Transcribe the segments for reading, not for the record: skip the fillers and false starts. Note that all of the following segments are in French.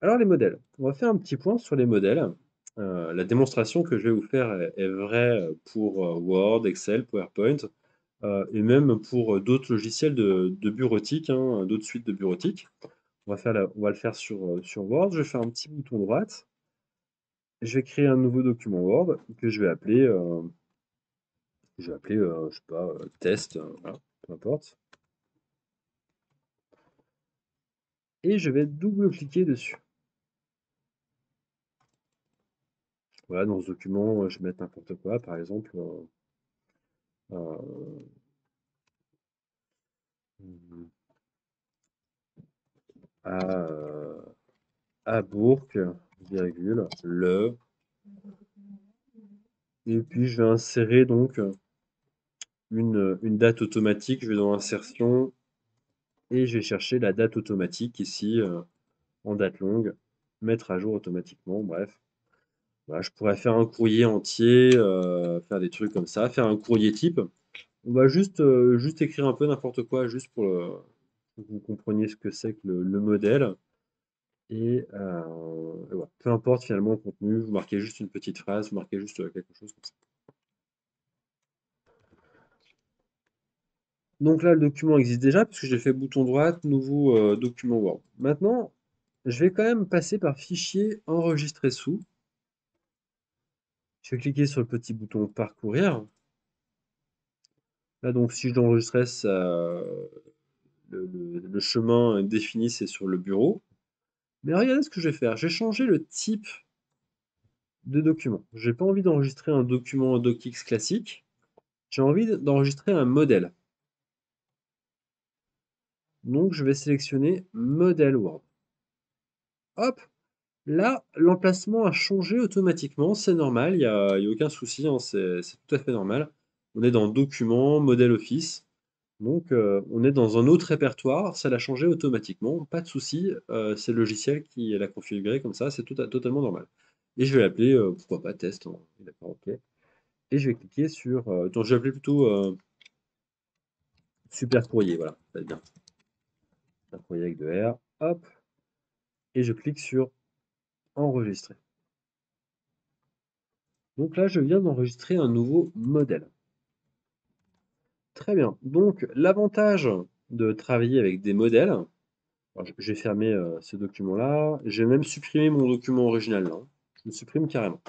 Alors les modèles, on va faire un petit point sur les modèles. La démonstration que je vais vous faire est vraie pour Word, Excel, PowerPoint, et même pour d'autres logiciels de bureautique, hein, d'autres suites de bureautique. On va le faire sur Word. Je vais faire un petit bouton droite. Je vais créer un nouveau document Word que je vais appeler, je sais pas, test, voilà, peu importe. Et je vais double-cliquer dessus. Voilà, dans ce document, je vais mettre n'importe quoi, par exemple, euh, à, euh, à Bourg, virgule, et puis je vais insérer donc une date automatique. Je vais dans insertion et je vais chercher la date automatique ici en date longue, mettre à jour automatiquement. Bref, voilà, je pourrais faire un courrier entier, faire des trucs comme ça, faire un courrier type. On va juste écrire un peu n'importe quoi, juste pour que vous compreniez ce que c'est que le modèle. Et voilà. Peu importe finalement le contenu, vous marquez juste une petite phrase, vous marquez juste quelque chose comme ça. Donc là, le document existe déjà puisque j'ai fait bouton droite, nouveau document Word. Maintenant, je vais quand même passer par fichier, enregistrer sous. Je vais cliquer sur le petit bouton parcourir. Là, donc, si je dois enregistrer, le chemin défini, c'est sur le bureau. Mais regardez ce que je vais faire. J'ai changé le type de document. J'ai pas envie d'enregistrer un document docx classique. J'ai envie d'enregistrer un modèle. Donc, je vais sélectionner modèle Word. Hop, là, l'emplacement a changé automatiquement, c'est normal, il y a aucun souci, hein, c'est tout à fait normal. On est dans Documents, Modèle Office, donc on est dans un autre répertoire, ça l'a changé automatiquement, pas de souci, c'est le logiciel qui l'a configuré comme ça, c'est totalement normal. Et je vais l'appeler, pourquoi pas test, hein, d'accord, ok. Et je vais cliquer sur, donc je vais appeler plutôt Super Courrier, voilà, ça va être bien. Super Courrier avec 2 R, hop, et je clique sur Enregistrer. Donc là, je viens d'enregistrer un nouveau modèle. Très bien. Donc, l'avantage de travailler avec des modèles, alors, je vais fermer ce document-là. J'ai même supprimé mon document original là, hein. Je le supprime carrément.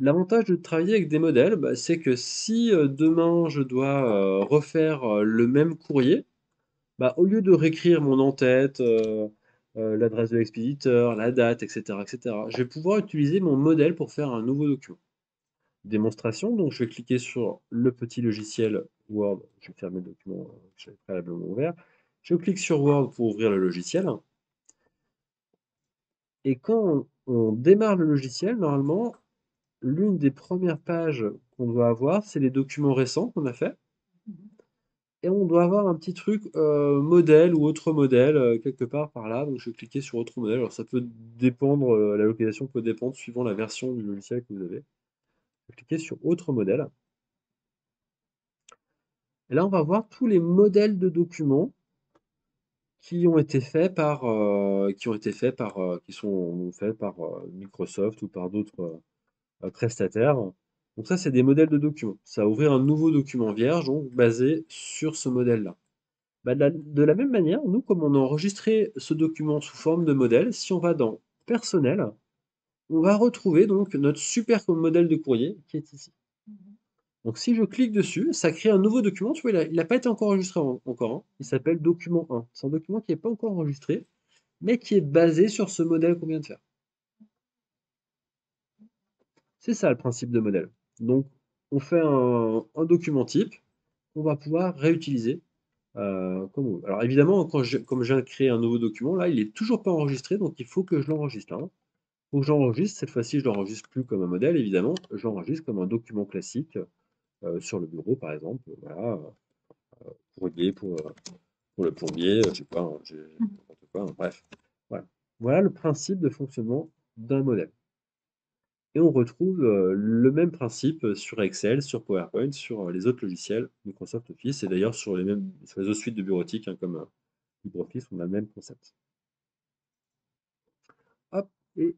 L'avantage de travailler avec des modèles, bah, c'est que si demain je dois refaire le même courrier, bah, au lieu de réécrire mon en-tête, l'adresse de l'expéditeur, la date, etc., je vais pouvoir utiliser mon modèle pour faire un nouveau document. Démonstration, donc je vais cliquer sur le petit logiciel Word, je vais fermer le document que j'avais préalablement ouvert. Je clique sur Word pour ouvrir le logiciel. Et quand on démarre le logiciel, normalement, l'une des premières pages qu'on doit avoir, c'est les documents récents qu'on a fait. Et on doit avoir un petit truc modèle ou autre modèle quelque part par là. Donc je vais cliquer sur autre modèle. Alors ça peut dépendre, la localisation peut dépendre suivant la version du logiciel que vous avez. Je vais cliquer sur autre modèle. Et là, on va voir tous les modèles de documents qui ont été faits qui sont faits par Microsoft ou par d'autres prestataires. Donc ça, c'est des modèles de documents. Ça va ouvrir un nouveau document vierge, donc basé sur ce modèle-là. Bah, de la même manière, nous, comme on a enregistré ce document sous forme de modèle, si on va dans Personnel, on va retrouver donc notre super modèle de courrier qui est ici. Donc si je clique dessus, ça crée un nouveau document. Tu vois, il n'a pas été encore enregistré encore, hein. Il s'appelle document 1. C'est un document qui n'est pas encore enregistré, mais qui est basé sur ce modèle qu'on vient de faire. C'est ça le principe de modèle. Donc on fait un document type qu'on va pouvoir réutiliser comme on veut. Alors évidemment, comme je viens de créer un nouveau document, là, il n'est toujours pas enregistré, donc il faut que je l'enregistre, hein. Il faut que j'enregistre. Cette fois-ci, je ne l'enregistre plus comme un modèle, évidemment. Je l'enregistre comme un document classique sur le bureau, par exemple. Voilà, courrier pour le plombier, je sais pas, hein, n'importe quoi, hein, bref. Voilà. Voilà le principe de fonctionnement d'un modèle. Et on retrouve le même principe sur Excel, sur PowerPoint, sur les autres logiciels Microsoft Office, et d'ailleurs sur les autres suites de bureautique, hein, comme LibreOffice, on a le même concept. hop, et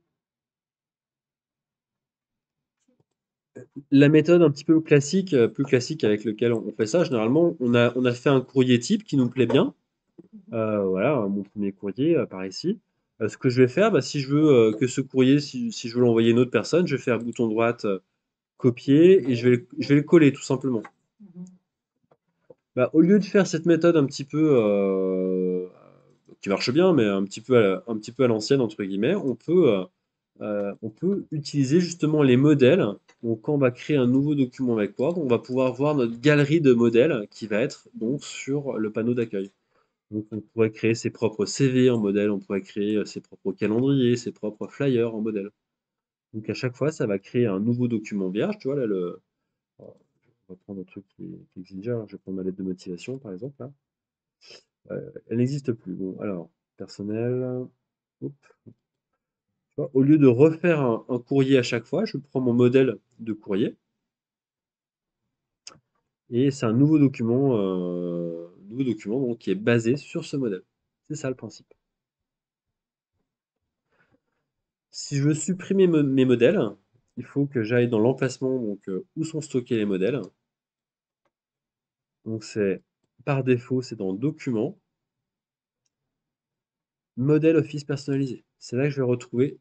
la méthode un petit peu classique, plus classique avec lequel on fait ça, généralement, on a fait un courrier type qui nous plaît bien. Voilà, mon premier courrier, par ici. Ce que je vais faire, bah, si je veux, que ce courrier, si je veux l'envoyer à une autre personne, je vais faire bouton droite, copier et je vais le coller tout simplement. Bah, au lieu de faire cette méthode un petit peu, qui marche bien, mais un petit peu «à l'ancienne» entre guillemets, on peut utiliser justement les modèles. Donc quand on va créer un nouveau document avec Word, on va pouvoir voir notre galerie de modèles qui va être donc sur le panneau d'accueil. Donc on pourrait créer ses propres CV en modèle, on pourrait créer, ses propres calendriers, ses propres flyers en modèle. Donc à chaque fois, ça va créer un nouveau document vierge, tu vois là on va prendre un truc qui existe déjà, je vais prendre ma lettre de motivation par exemple là. Elle n'existe plus. Bon alors, personnel, hop, tu vois? Au lieu de refaire un courrier à chaque fois, je prends mon modèle de courrier et c'est un nouveau document donc qui est basé sur ce modèle. C'est ça le principe. Si je veux supprimer mes modèles, il faut que j'aille dans l'emplacement, donc où sont stockés les modèles. Donc c'est par défaut, c'est dans Documents, Modèle Office personnalisé. C'est là que je vais retrouver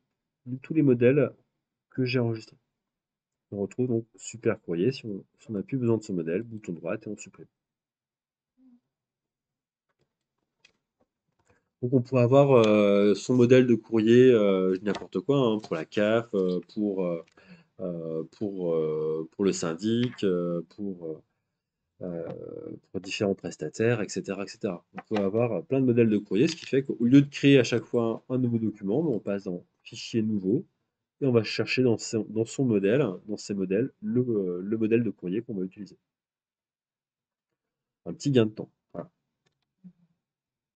tous les modèles que j'ai enregistrés. On retrouve donc super courrier. Si on n'a plus besoin de ce modèle, bouton droit et on supprime. Donc on pourrait avoir son modèle de courrier, je dis n'importe quoi, hein, pour la CAF, pour le syndic, pour différents prestataires, etc., etc. On peut avoir plein de modèles de courrier, ce qui fait qu'au lieu de créer à chaque fois un nouveau document, on passe dans Fichier nouveau et on va chercher dans son modèle, dans ces modèles, le modèle de courrier qu'on va utiliser. Un petit gain de temps.